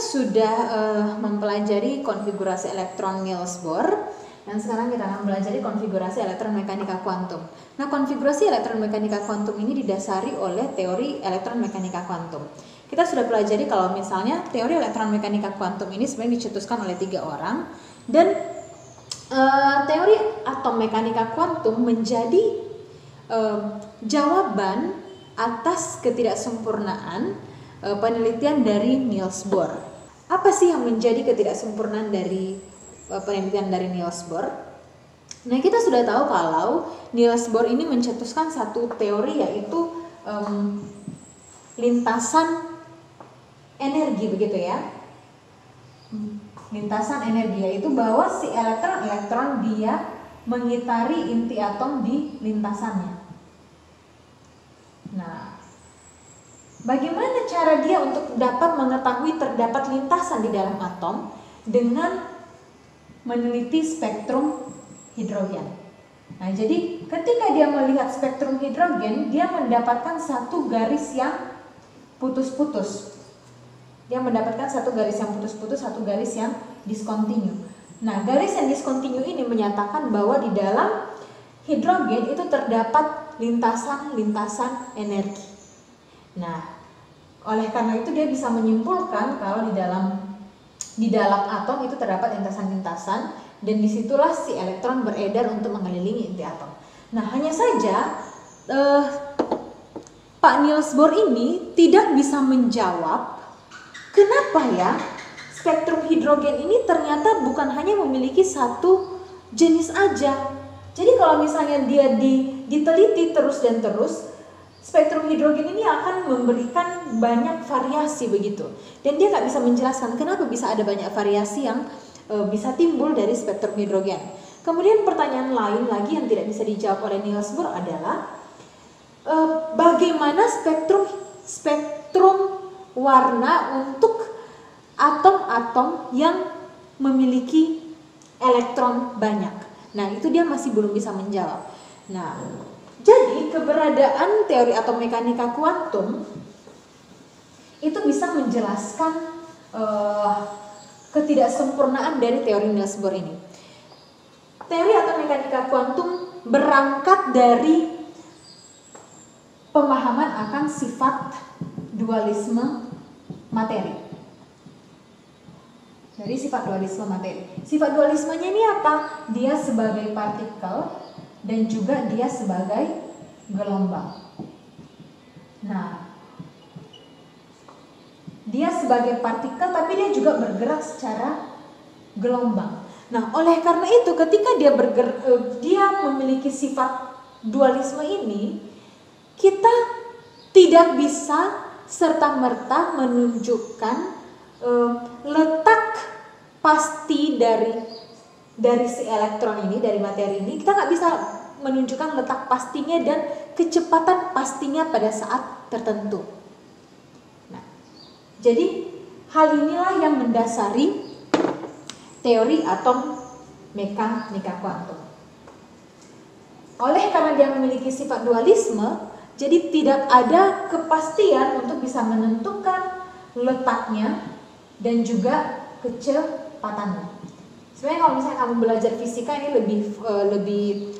sudah mempelajari konfigurasi elektron Niels Bohr, dan sekarang kita akan mempelajari konfigurasi elektron mekanika kuantum. Nah, konfigurasi elektron mekanika kuantum ini didasari oleh teori elektron mekanika kuantum. Kita sudah pelajari kalau misalnya teori elektron mekanika kuantum ini sebenarnya dicetuskan oleh 3 orang, dan teori atom mekanika kuantum menjadi jawaban atas ketidaksempurnaan penelitian dari Niels Bohr. Apa sih yang menjadi ketidaksempurnaan dari penelitian dari Niels Bohr? Nah, kita sudah tahu kalau Niels Bohr ini mencetuskan satu teori, yaitu lintasan energi, begitu ya. Lintasan energi, yaitu bahwa si elektron dia mengitari inti atom di lintasannya. Nah, bagaimana cara dia untuk dapat mengetahui terdapat lintasan di dalam atom? Dengan meneliti spektrum hidrogen. Nah, jadi ketika dia melihat spektrum hidrogen, dia mendapatkan satu garis yang putus-putus. Dia mendapatkan satu garis yang putus-putus, satu garis yang diskontinu. Nah, garis yang diskontinu ini menyatakan bahwa di dalam hidrogen itu terdapat lintasan-lintasan energi. Nah, oleh karena itu dia bisa menyimpulkan kalau di dalam atom itu terdapat lintasan-lintasan, dan disitulah si elektron beredar untuk mengelilingi inti atom. Nah, hanya saja Pak Niels Bohr ini tidak bisa menjawab kenapa ya spektrum hidrogen ini ternyata bukan hanya memiliki satu jenis aja. Jadi kalau misalnya dia diteliti terus dan terus, spektrum hidrogen ini akan memberikan banyak variasi begitu. Dan dia nggak bisa menjelaskan kenapa bisa ada banyak variasi yang bisa timbul dari spektrum hidrogen. Kemudian pertanyaan lain lagi yang tidak bisa dijawab oleh Niels Bohr adalah bagaimana spektrum warna untuk atom-atom yang memiliki elektron banyak. Nah, itu dia masih belum bisa menjawab. Nah, jadi keberadaan teori atom mekanika kuantum itu bisa menjelaskan ketidaksempurnaan dari teori Niels Bohr ini. Teori atom mekanika kuantum berangkat dari pemahaman akan sifat dualisme materi. Dari sifat dualisme materi. Sifat dualismenya ini apa? Dia sebagai partikel dan juga dia sebagai gelombang. Nah, dia sebagai partikel tapi dia juga bergerak secara gelombang. Nah, oleh karena itu ketika dia memiliki sifat dualisme ini, kita tidak bisa serta-merta menunjukkan letak pasti dari si elektron ini, dari materi ini. Kita nggak bisa menunjukkan letak pastinya dan kecepatan pastinya pada saat tertentu. Nah, jadi hal inilah yang mendasari teori atom mekanika kuantum. Oleh karena dia memiliki sifat dualisme, jadi tidak ada kepastian untuk bisa menentukan letaknya dan juga kecepatannya. Sebenarnya kalau misalnya kamu belajar fisika ini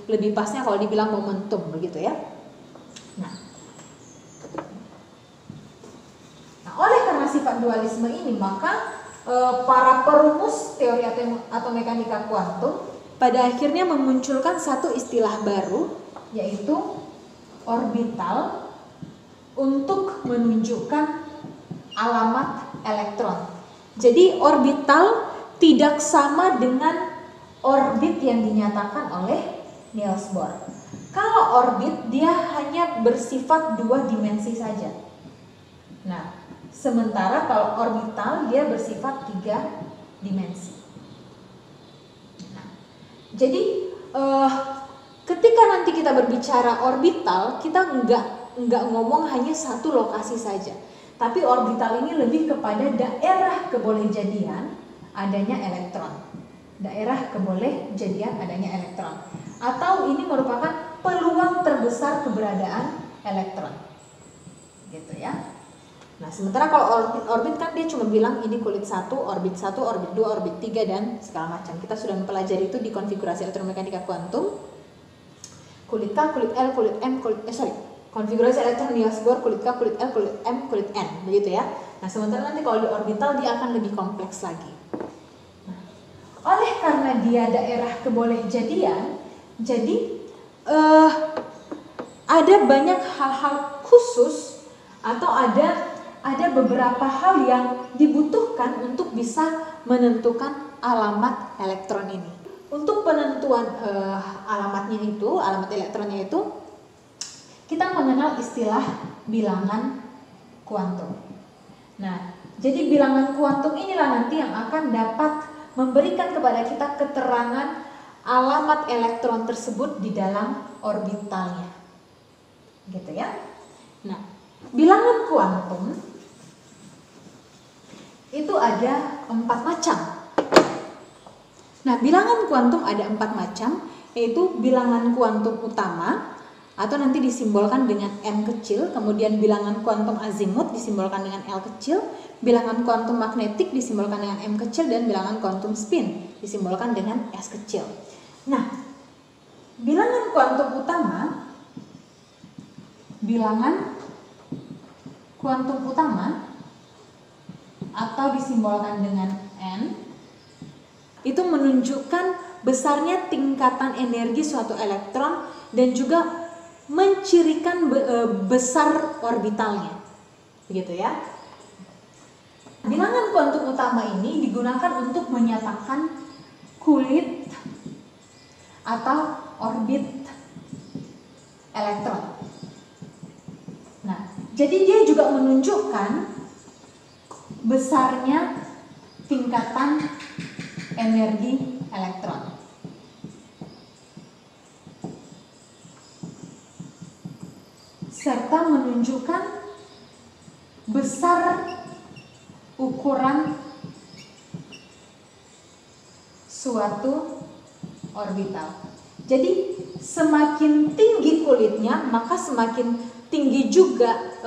lebih pasnya kalau dibilang momentum begitu ya. Nah, oleh karena sifat dualisme ini maka para perumus teori atom mekanika kuantum pada akhirnya memunculkan satu istilah baru, yaitu orbital, untuk menunjukkan alamat elektron. Jadi orbital tidak sama dengan orbit yang dinyatakan oleh Niels Bohr. Kalau orbit dia hanya bersifat 2 dimensi saja. Nah, sementara kalau orbital dia bersifat 3 dimensi. Nah, jadi ketika nanti kita berbicara orbital, kita nggak ngomong hanya satu lokasi saja. Tapi orbital ini lebih kepada daerah kebolehjadian adanya elektron. Daerah kebolehjadian adanya elektron. Atau ini merupakan peluang terbesar keberadaan elektron. Gitu ya. Nah, sementara kalau orbit kan dia cuma bilang ini kulit 1, orbit 1, orbit 2, orbit 3 dan segala macam. Kita sudah mempelajari itu di konfigurasi elektromekanika kuantum. Kulit K, kulit L, kulit M, konfigurasi elektron di Bohr, kulit K, kulit L, kulit M, kulit N, begitu ya. Nah, sementara nanti kalau di orbital dia akan lebih kompleks lagi. Nah, oleh karena dia daerah kebolehjadian, jadi ada banyak hal-hal khusus atau ada beberapa hal yang dibutuhkan untuk bisa menentukan alamat elektron ini. Untuk penentuan alamat elektronnya itu, kita mengenal istilah bilangan kuantum. Nah, jadi bilangan kuantum inilah nanti yang akan dapat memberikan kepada kita keterangan alamat elektron tersebut di dalam orbitalnya. Gitu ya. Nah, bilangan kuantum itu ada 4 macam. Nah, bilangan kuantum ada 4 macam, yaitu bilangan kuantum utama atau nanti disimbolkan dengan M kecil, kemudian bilangan kuantum azimut disimbolkan dengan L kecil, bilangan kuantum magnetik disimbolkan dengan M kecil, dan bilangan kuantum spin disimbolkan dengan S kecil. Nah, bilangan kuantum utama atau disimbolkan dengan N itu menunjukkan besarnya tingkatan energi suatu elektron dan juga mencirikan besar orbitalnya, begitu ya. Bilangan kuantum utama ini digunakan untuk menyatakan kulit atau orbit elektron. Nah, jadi dia juga menunjukkan besarnya tingkatan energi elektron. Serta menunjukkan besar ukuran suatu orbital. Jadi semakin tinggi kulitnya, maka semakin tinggi juga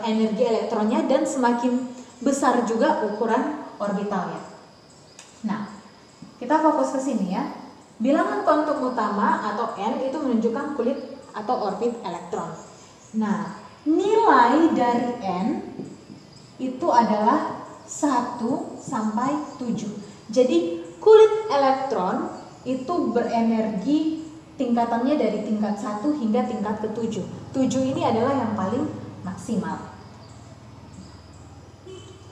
energi elektronnya dan semakin besar juga ukuran orbitalnya. Nah, kita fokus ke sini ya. Bilangan kuantum utama atau N itu menunjukkan kulit atau orbit elektron. Nah, nilai dari N itu adalah 1 sampai 7. Jadi kulit elektron itu berenergi tingkatannya dari tingkat 1 hingga tingkat ke-7. 7 ini adalah yang paling maksimal.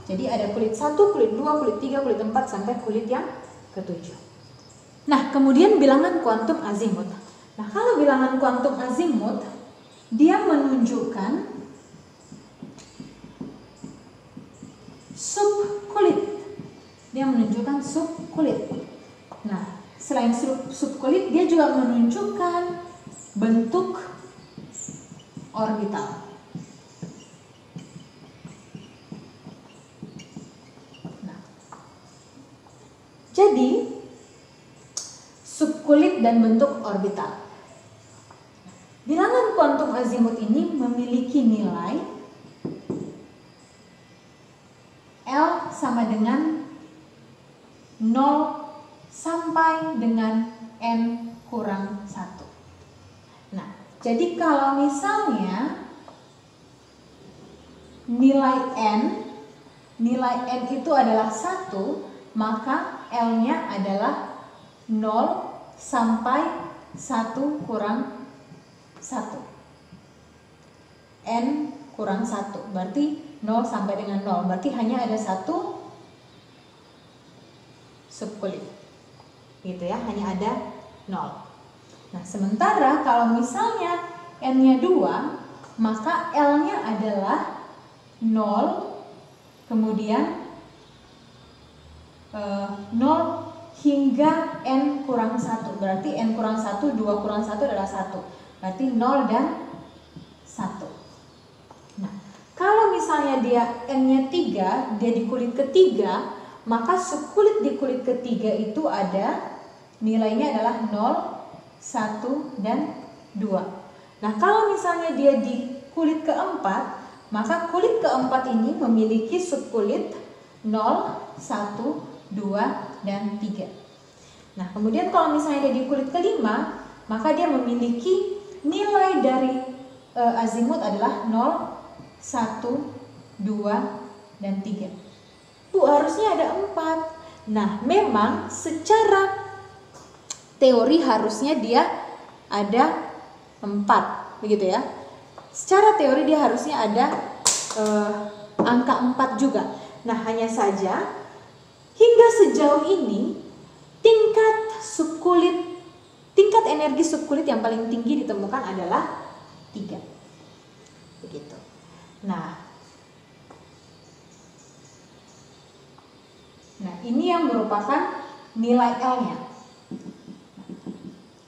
Jadi ada kulit 1, kulit 2, kulit 3, kulit 4 sampai kulit yang ke-7. Nah, kemudian bilangan kuantum azimut. Nah, kalau bilangan kuantum azimut dia menunjukkan subkulit. Dia menunjukkan subkulit. Nah, selain subkulit dia juga menunjukkan bentuk orbital. Jadi, subkulit dan bentuk orbital. Bilangan kuantum azimut ini memiliki nilai L sama dengan 0 sampai dengan N kurang 1. Nah, jadi kalau misalnya nilai N itu adalah 1, maka L-nya adalah 0 sampai 1 kurang 1. N kurang 1, berarti 0 sampai dengan 0. Berarti hanya ada 1 subkulit. Gitu ya, hanya ada 0. Nah, sementara kalau misalnya N-nya 2, maka L-nya adalah 0, kemudian 0 hingga N kurang 1. Berarti N kurang 1, 2 kurang 1 adalah 1. Berarti 0 dan 1. Nah, kalau misalnya dia N-nya 3, dia di kulit ketiga, maka subkulit di kulit ketiga itu ada nilainya adalah 0, 1, dan 2. Nah, kalau misalnya dia di kulit keempat, maka kulit keempat ini memiliki subkulit 0, 1, 2, dan 3. Nah, kemudian kalau misalnya dia di kulit kelima, maka dia memiliki nilai dari azimut adalah 0, 1, 2, dan 3. Bu, harusnya ada 4. Nah, memang secara teori harusnya dia ada 4, begitu ya. Secara teori dia harusnya ada angka 4 juga. Nah, hanya saja hingga sejauh ini tingkat energi subkulit yang paling tinggi ditemukan adalah 3. Begitu. Nah, ini yang merupakan nilai L-nya.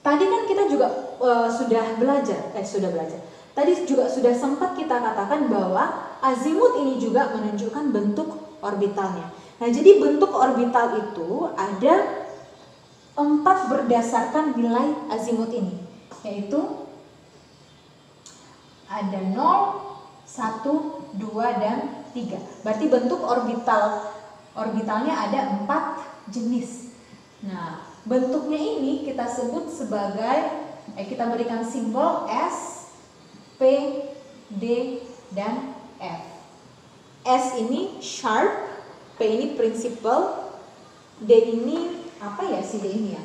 Tadi kan kita juga sudah belajar. Tadi juga sudah sempat kita katakan bahwa azimut ini juga menunjukkan bentuk orbitalnya. Nah, jadi bentuk orbital itu ada 4 berdasarkan nilai azimut ini, yaitu ada 0, 1, 2, dan 3. Berarti bentuk orbitalnya ada 4 jenis. Nah, bentuknya ini kita sebut sebagai kita berikan simbol S, P, D, dan F. S ini sharp, P ini principal, D ini apa ya si D ini ya?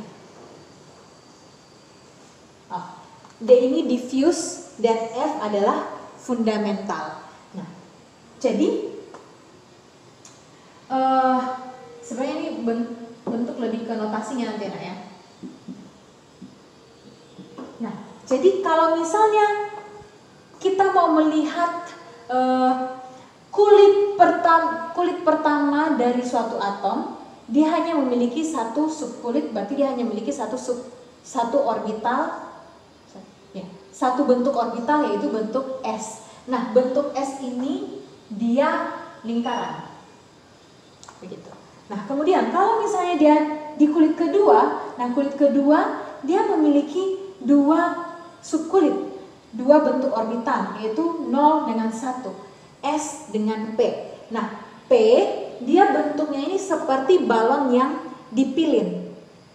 D ini diffuse, dan F adalah fundamental. Nah, jadi sebenarnya ini bentuk lebih ke notasinya nanti ya. Nah, jadi kalau misalnya kita mau melihat kulit pertama dari suatu atom, dia hanya memiliki satu subkulit, berarti dia hanya memiliki satu orbital, satu bentuk orbital, yaitu bentuk S. Nah, bentuk S ini dia lingkaran, begitu. Nah, kemudian kalau misalnya dia di kulit kedua, nah kulit kedua dia memiliki 2 subkulit, 2 bentuk orbital, yaitu 0 dengan 1, S dengan P. Nah, P dia bentuknya ini seperti balon yang dipilin,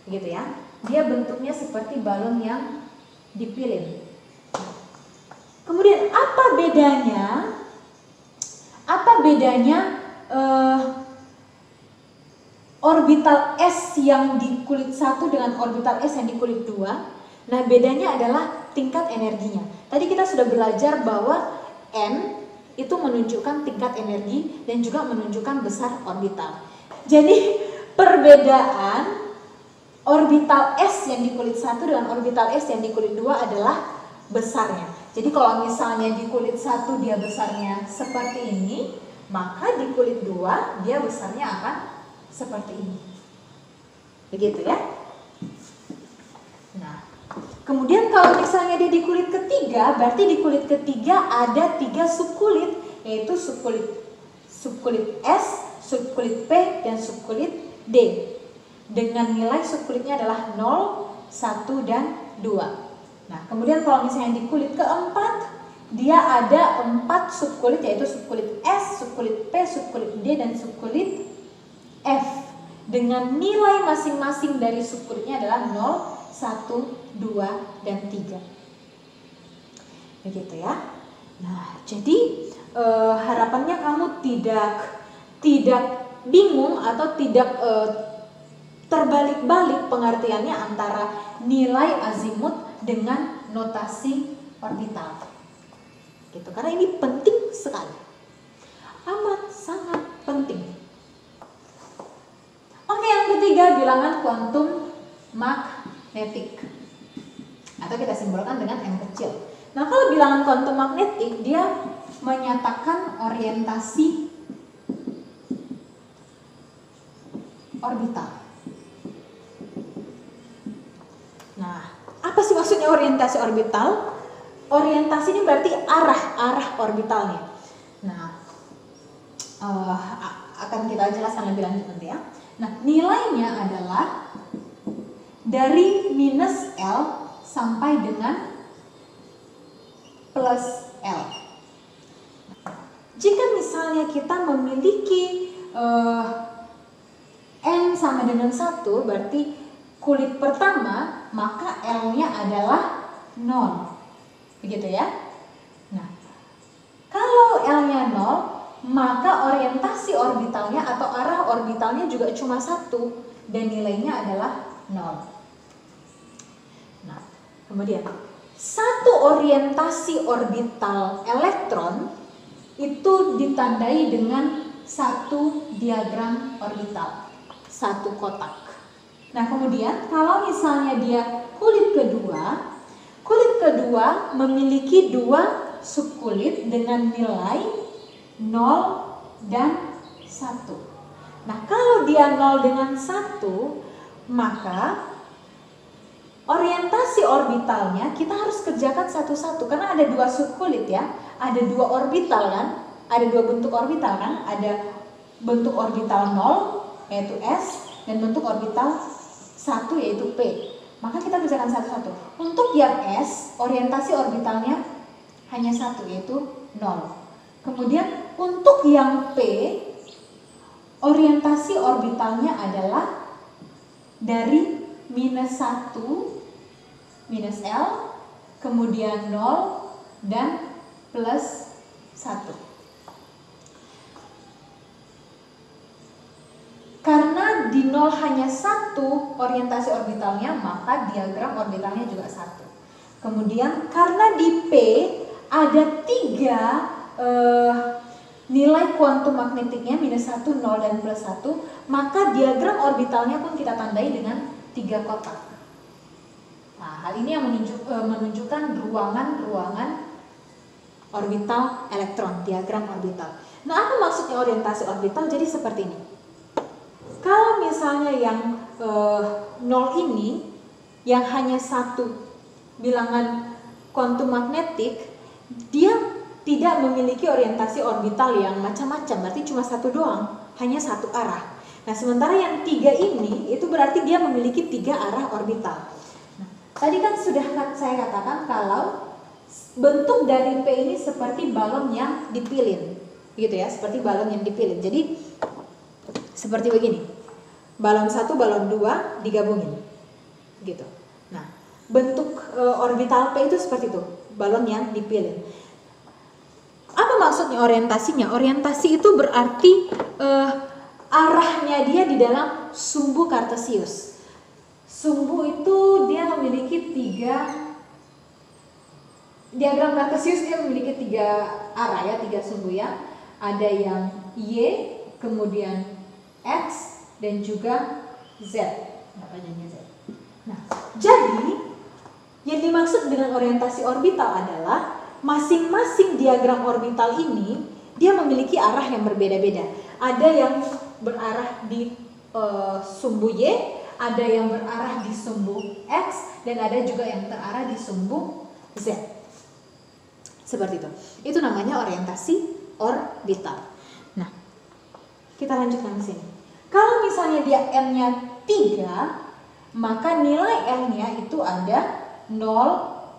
gitu ya. Dia bentuknya seperti balon yang dipilin. Kemudian apa bedanya orbital S yang di kulit 1 dengan orbital S yang di kulit 2? Nah, bedanya adalah tingkat energinya. Tadi kita sudah belajar bahwa N itu menunjukkan tingkat energi dan juga menunjukkan besar orbital. Jadi perbedaan orbital S yang di kulit 1 dengan orbital S yang di kulit 2 adalah besarnya. Jadi kalau misalnya di kulit 1 dia besarnya seperti ini, maka di kulit 2 dia besarnya akan seperti ini. Begitu ya. Nah, kemudian kalau misalnya dia di kulit ketiga, berarti di kulit ketiga ada 3 subkulit, yaitu subkulit S, subkulit P, dan subkulit D. Dengan nilai subkulitnya adalah 0, 1, dan 2. Nah, kemudian kalau misalnya di kulit keempat, dia ada 4 subkulit, yaitu subkulit S, subkulit P, subkulit D, dan subkulit F. Dengan nilai masing-masing dari subkulitnya adalah 0, 1, 2, dan 3. Begitu ya. Nah, jadi harapannya kamu tidak bingung atau tidak terbalik-balik pengertiannya antara nilai azimut dengan notasi orbital. Gitu, karena ini penting sekali. Amat sangat penting. Oke, yang ketiga, bilangan kuantum magnetik, atau kita simbolkan dengan M kecil. Nah, kalau bilangan kuantum magnetik, dia menyatakan orientasi orbital. Nah, apa sih maksudnya orientasi orbital? Orientasi ini berarti arah orbitalnya. Nah, akan kita jelaskan lebih lanjut nanti ya. Nah, nilainya adalah dari minus L sampai dengan plus L. jika misalnya kita memiliki N sama dengan 1, berarti kulit pertama, maka L-nya adalah 0. Begitu ya. Nah, kalau L-nya 0, maka orientasi orbitalnya atau arah orbitalnya juga cuma 1 dan nilainya adalah 0. Nah, kemudian satu orientasi orbital elektron itu ditandai dengan satu diagram orbital, satu kotak. Nah, kemudian kalau misalnya dia kulit kedua memiliki dua subkulit dengan nilai 0 dan 1. Nah, kalau dia 0 dengan 1, maka orientasi orbitalnya kita harus kerjakan satu-satu karena ada dua subkulit ya, ada dua orbital kan, ada dua bentuk orbital kan, ada bentuk orbital 0 yaitu S dan bentuk orbital 1 yaitu P. Maka kita kerjakan satu-satu. Untuk yang S, orientasi orbitalnya hanya 1 yaitu 0. Kemudian untuk yang P, orientasi orbitalnya adalah dari -1, -L, kemudian 0 dan +1. Karena di 0 hanya 1 orientasi orbitalnya, maka diagram orbitalnya juga 1. Kemudian karena di P ada 3 nilai kuantum magnetiknya -1, 0, dan +1, maka diagram orbitalnya pun kita tandai dengan 3 kotak. Nah, hal ini yang menunjukkan ruangan-ruangan orbital elektron, diagram orbital. Nah, apa maksudnya orientasi orbital? Jadi seperti ini. Kalau misalnya yang 0 ini yang hanya 1 bilangan kuantum magnetik, dia tidak memiliki orientasi orbital yang macam-macam, berarti cuma 1 doang, hanya 1 arah. Nah, sementara yang 3 ini itu berarti dia memiliki 3 arah orbital. Nah, tadi kan sudah saya katakan kalau bentuk dari P ini seperti balon yang dipilin, gitu ya, seperti balon yang dipilin. Jadi seperti begini, balon 1, balon 2 digabungin, gitu. Nah, bentuk orbital P itu seperti itu, balon yang dipilin. Apa maksudnya orientasinya? Orientasi itu berarti arahnya dia di dalam sumbu kartesius. Sumbu itu dia memiliki 3, diagram kartesius dia memiliki 3 arah ya, 3 sumbu ya. Ada yang Y, kemudian X, dan juga Z. Nah, jadi yang dimaksud dengan orientasi orbital adalah masing-masing diagram orbital ini dia memiliki arah yang berbeda-beda. Ada yang berarah di sumbu Y, ada yang berarah di sumbu X, dan ada juga yang terarah di sumbu Z. Seperti itu. Itu namanya orientasi orbital. Nah, kita lanjutkan ke sini. Kalau misalnya dia N-nya 3, maka nilai L-nya itu ada 0,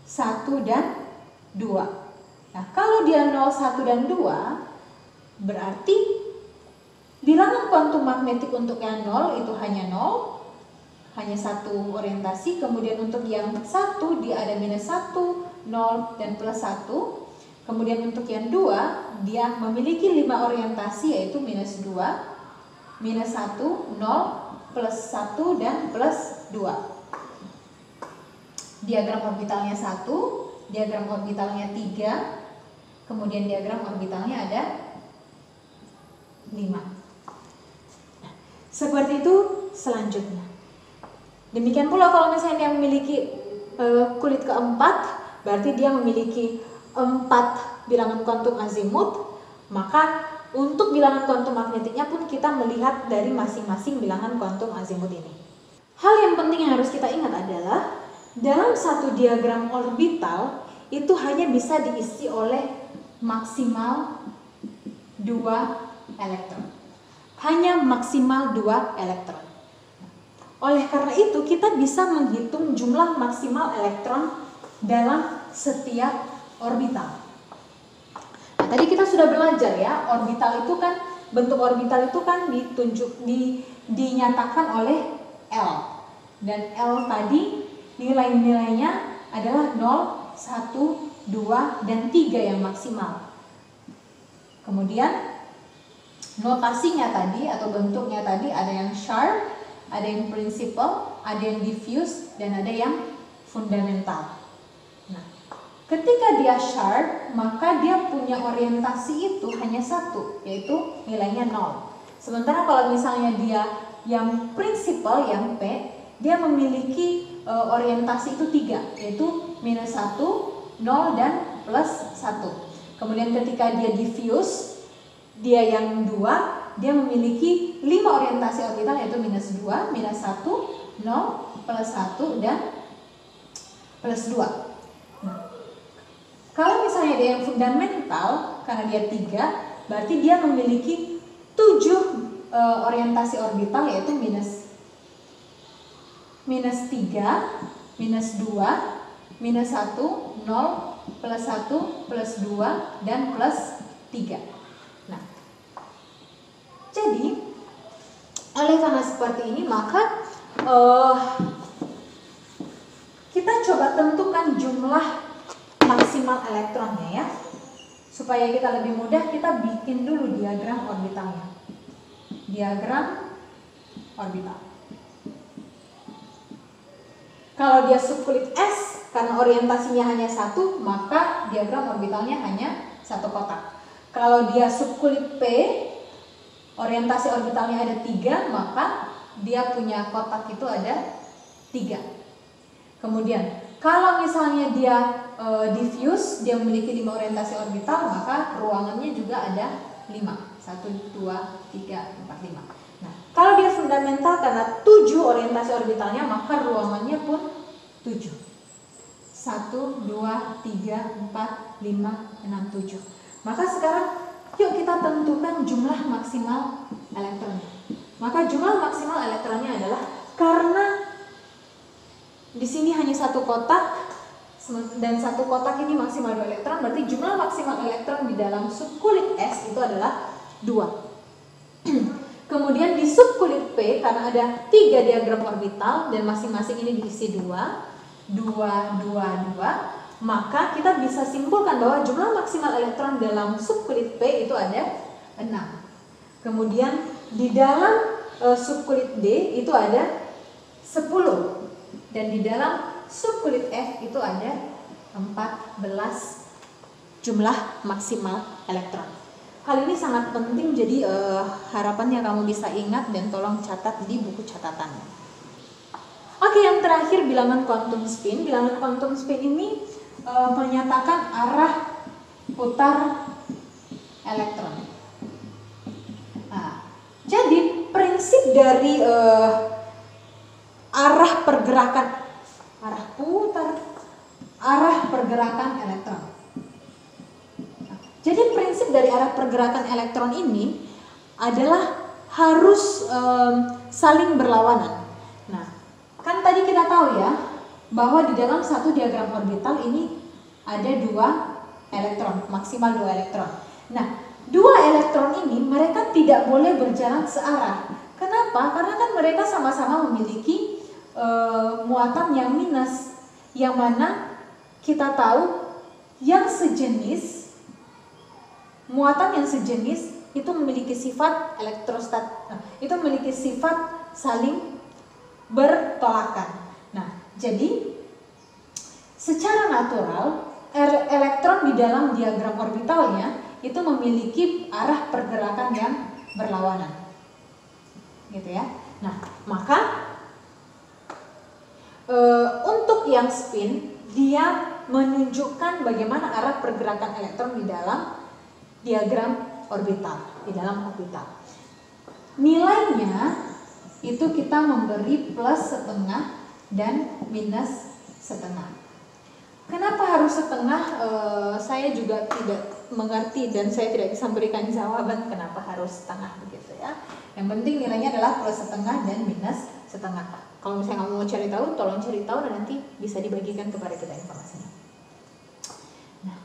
1, dan 2. Nah, kalau dia 0, 1, dan 2, berarti bilangan kuantum magnetik untuk yang 0 itu hanya 0, hanya 1 orientasi. Kemudian untuk yang 1 dia ada -1, 0, dan +1. Kemudian untuk yang 2 dia memiliki 5 orientasi yaitu -2, -1, 0, +1, dan +2. Diagram orbitalnya 1, diagram orbitalnya 3, kemudian diagram orbitalnya ada 5. Nah, seperti itu selanjutnya. Demikian pula kalau misalnya dia memiliki kulit keempat, berarti dia memiliki 4 bilangan kuantum azimut, maka untuk bilangan kuantum magnetiknya pun kita melihat dari masing-masing bilangan kuantum azimut ini. Hal yang penting yang harus kita ingat adalah dalam satu diagram orbital itu hanya bisa diisi oleh maksimal 2 elektron. Hanya maksimal 2 elektron. Oleh karena itu kita bisa menghitung jumlah maksimal elektron dalam setiap orbital. Tadi kita sudah belajar ya, orbital itu kan, bentuk orbital itu kan dinyatakan oleh L. Dan L tadi nilai-nilainya adalah 0, 1, 2, dan 3 yang maksimal. Kemudian notasinya tadi atau bentuknya tadi ada yang sharp, ada yang principal, ada yang diffuse, dan ada yang fundamental. Nah, ketika dia sharp, maka dia punya orientasi itu hanya satu, yaitu nilainya 0. Sementara kalau misalnya dia yang principal, yang P, dia memiliki orientasi itu 3, yaitu -1, 0, dan +1. Kemudian ketika dia diffuse, dia yang 2, dia memiliki 5 orientasi orbital, yaitu -2, -1, 0, +1, dan +2. Nah, kalau misalnya dia yang fundamental, karena dia 3, berarti dia memiliki 7 orientasi orbital, yaitu -3, -2, -1, 0, +1, +2, dan +3. Nah, jadi oleh karena seperti ini, maka kita coba tentukan jumlah maksimal elektronnya ya. Supaya kita lebih mudah, kita bikin dulu diagram orbitalnya. Diagram orbital. Kalau dia subkulit S, karena orientasinya hanya 1, maka diagram orbitalnya hanya 1 kotak. Kalau dia subkulit P, orientasi orbitalnya ada 3, maka dia punya kotak itu ada 3. Kemudian kalau misalnya dia diffuse, dia memiliki 5 orientasi orbital, maka ruangannya juga ada 5. 1, 2, 3, 4, 5. Nah, kalau dia fundamental, karena 7 orientasi orbitalnya, maka ruangannya pun 7. 1, 2, 3, 4, 5, 6, 7. Maka sekarang yuk kita tentukan jumlah maksimal elektronnya. Maka jumlah maksimal elektronnya adalah, karena di sini hanya 1 kotak dan 1 kotak ini maksimal 2 elektron, berarti jumlah maksimal elektron di dalam subkulit S itu adalah 2. Kemudian di subkulit P, karena ada 3 diagram orbital dan masing-masing ini diisi 2, 2, 2, 2, maka kita bisa simpulkan bahwa jumlah maksimal elektron dalam subkulit P itu ada 6. Kemudian di dalam subkulit D itu ada 10. Dan di dalam subkulit F itu ada 14 jumlah maksimal elektron. Hal ini sangat penting, jadi harapannya kamu bisa ingat dan tolong catat di buku catatannya. Oke, yang terakhir bilangan quantum spin. Bilangan quantum spin ini menyatakan arah putar elektron. Nah, jadi prinsip dari arah pergerakan elektron. Jadi prinsip dari arah pergerakan elektron ini adalah harus saling berlawanan. Nah, kan tadi kita tahu ya bahwa di dalam satu diagram orbital ini ada 2 elektron, maksimal 2 elektron. Nah, 2 elektron ini mereka tidak boleh berjalan searah. Kenapa? Karena kan mereka sama-sama memiliki muatan yang minus, yang mana kita tahu yang sejenis, muatan yang sejenis itu memiliki sifat itu memiliki sifat saling bertolakan. Nah, jadi secara natural elektron di dalam diagram orbitalnya itu memiliki arah pergerakan yang berlawanan, gitu ya. Nah, maka untuk yang spin, dia menunjukkan bagaimana arah pergerakan elektron di dalam diagram orbital, di dalam orbital. Nilainya itu kita memberi +1/2 dan -1/2. Kenapa harus setengah? Saya juga tidak mengerti dan saya tidak bisa memberikan jawaban kenapa harus setengah begitu ya. Yang penting nilainya adalah +1/2 dan -1/2. Kalau misalnya kamu mau cari tahu, tolong cari tahu dan nanti bisa dibagikan kepada kita informasinya. Nah,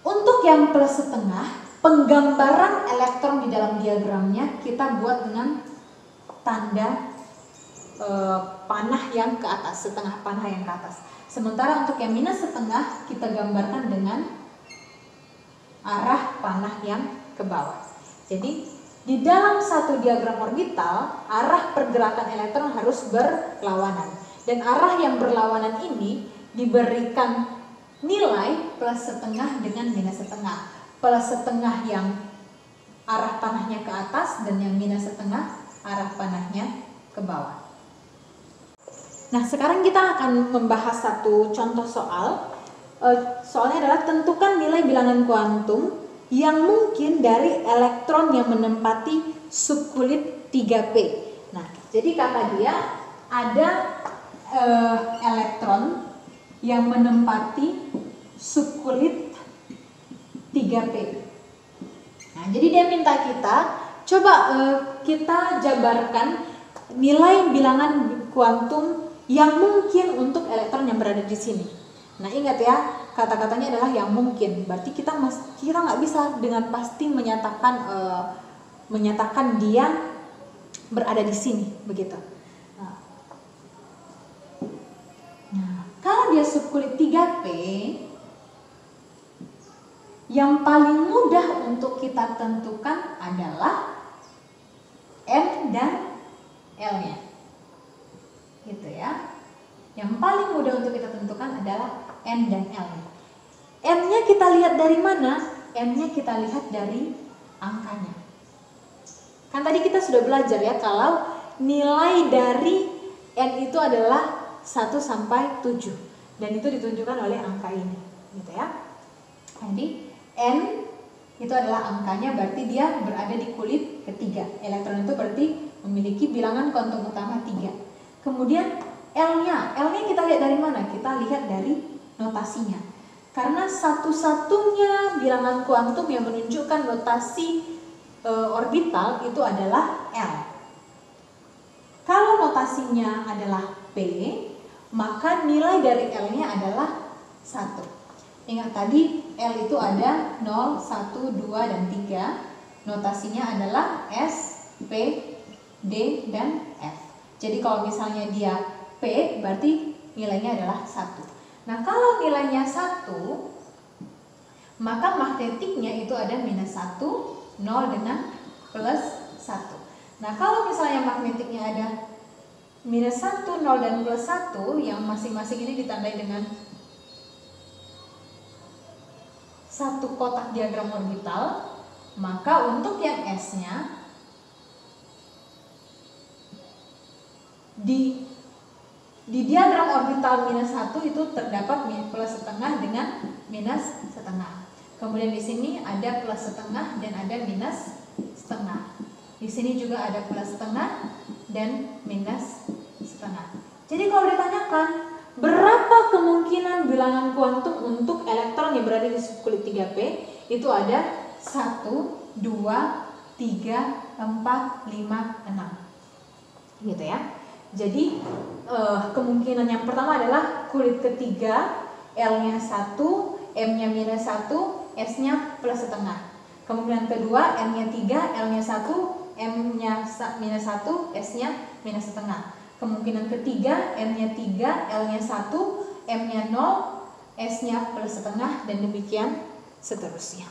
untuk yang plus setengah, penggambaran elektron di dalam diagramnya kita buat dengan tanda panah yang ke atas, setengah panah yang ke atas. Sementara untuk yang minus setengah kita gambarkan dengan arah panah yang ke bawah. Jadi di dalam satu diagram orbital, arah pergerakan elektron harus berlawanan. Dan arah yang berlawanan ini diberikan nilai plus setengah dengan minus setengah. Plus setengah yang arah panahnya ke atas dan yang minus setengah arah panahnya ke bawah. Nah, sekarang kita akan membahas satu contoh soal. Soalnya adalah tentukan nilai bilangan kuantum yang mungkin dari elektron yang menempati subkulit 3p. Nah, jadi kata dia ada elektron yang menempati subkulit 3p. Nah, jadi dia minta kita coba kita jabarkan nilai bilangan kuantum yang mungkin untuk elektron yang berada di sini. Nah, ingat ya, kata-katanya adalah yang mungkin. Berarti kita nggak bisa dengan pasti menyatakan dia berada di sini, begitu. Nah, kalau dia subkulit 3p, yang paling mudah untuk kita tentukan adalah M dan L-nya. Gitu ya. Yang paling mudah untuk kita tentukan adalah M dan L. M-nya kita lihat dari mana? M-nya kita lihat dari angkanya. Kan tadi kita sudah belajar ya, kalau nilai dari N itu adalah 1 sampai 7 dan itu ditunjukkan oleh angka ini, gitu ya. Jadi N itu adalah angkanya, berarti dia berada di kulit ketiga. Elektron itu berarti memiliki bilangan kuantum utama 3. Kemudian L-nya kita lihat dari mana? Kita lihat dari notasinya. Karena satu-satunya bilangan kuantum yang menunjukkan notasi orbital itu adalah L. Kalau notasinya adalah P, maka nilai dari L-nya adalah 1. Ingat tadi L itu ada 0, 1, 2, dan 3. Notasinya adalah S, P, D, dan F. Jadi kalau misalnya dia P, berarti nilainya adalah 1. Nah, kalau nilainya 1, maka magnetiknya itu ada minus 1, 0, dengan plus 1. Nah, kalau misalnya magnetiknya ada minus 1, 0, dan plus 1, yang masing-masing ini ditandai dengan satu kotak diagram orbital, maka untuk yang S-nya di diagram orbital minus 1 itu terdapat plus setengah dengan minus setengah. Kemudian di sini ada plus setengah dan ada minus setengah. Di sini juga ada plus setengah dan minus setengah. Jadi kalau ditanyakan berapa kemungkinan bilangan kuantum untuk elektron yang berada di subkulit 3p, itu ada 1, 2, 3, 4, 5, 6. Gitu ya. Jadi kemungkinan yang pertama adalah kulit ketiga, L-nya 1, M-nya minus 1, S-nya plus setengah. Kemungkinan kedua, N-nya 3, L-nya 1, M-nya minus 1, S-nya minus setengah. Kemungkinan ketiga, M-nya 3, L-nya 1, M-nya 0, S-nya plus setengah, dan demikian seterusnya.